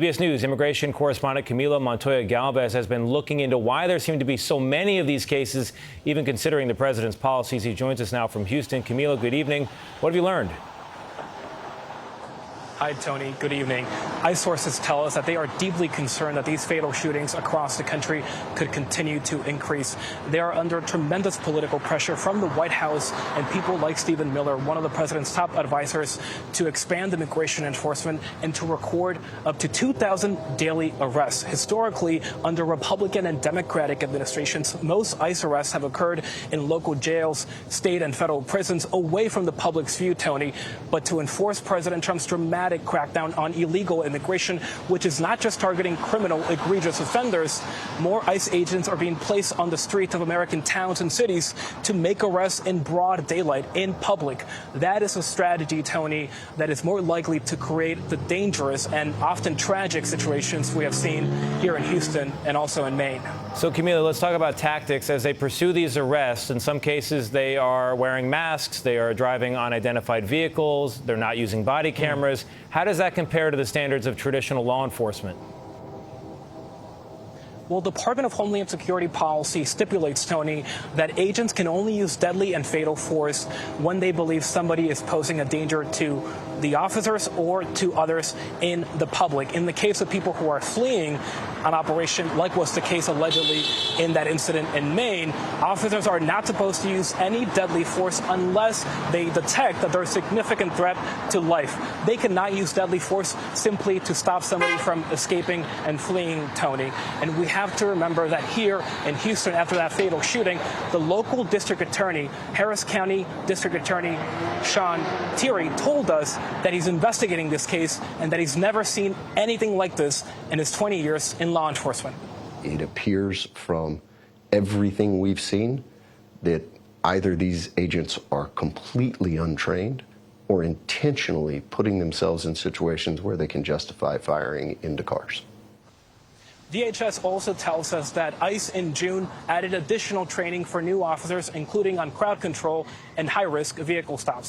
CBS News immigration correspondent Camilo Montoya-Galvez has been looking into why there seem to be so many of these cases, even considering the president's policies. He joins us now from Houston. Camilo, good evening. What have you learned? Hi, Tony. Good evening. ICE sources tell us that they are deeply concerned that these fatal shootings across the country could continue to increase. They are under tremendous political pressure from the White House and people like Stephen Miller, one of the president's top advisors, to expand immigration enforcement and to record up to 2,000 daily arrests. Historically, under Republican and Democratic administrations, most ICE arrests have occurred in local jails, state and federal prisons, away from the public's view, Tony. But to enforce President Trump's dramatic crackdown on illegal immigration, which is not just targeting criminal, egregious offenders, more ICE agents are being placed on the streets of American towns and cities to make arrests in broad daylight, in public. That is a strategy, Tony, that is more likely to create the dangerous and often tragic situations we have seen here in Houston and also in Maine. So, Camilo, let's talk about tactics as they pursue these arrests. In some cases, they are wearing masks, they are driving unidentified vehicles, they're not using body cameras. How does that compare to the standards of traditional law enforcement? Well, the Department of Homeland Security policy stipulates, Tony, that agents can only use deadly and fatal force when they believe somebody is posing a danger to the officers or to others in the public. In the case of people who are fleeing an operation, like was the case allegedly in that incident in Maine, officers are not supposed to use any deadly force unless they detect that there's a significant threat to life. They cannot use deadly force simply to stop somebody from escaping and fleeing, Tony. And we have to remember that here in Houston, after that fatal shooting, the local district attorney, Harris County District Attorney Sean Thierry, told us that he's investigating this case and that he's never seen anything like this in his 20 years in law enforcement. It appears from everything we've seen that either these agents are completely untrained or intentionally putting themselves in situations where they can justify firing into cars. DHS also tells us that ICE in June added additional training for new officers, including on crowd control and high-risk vehicle stops.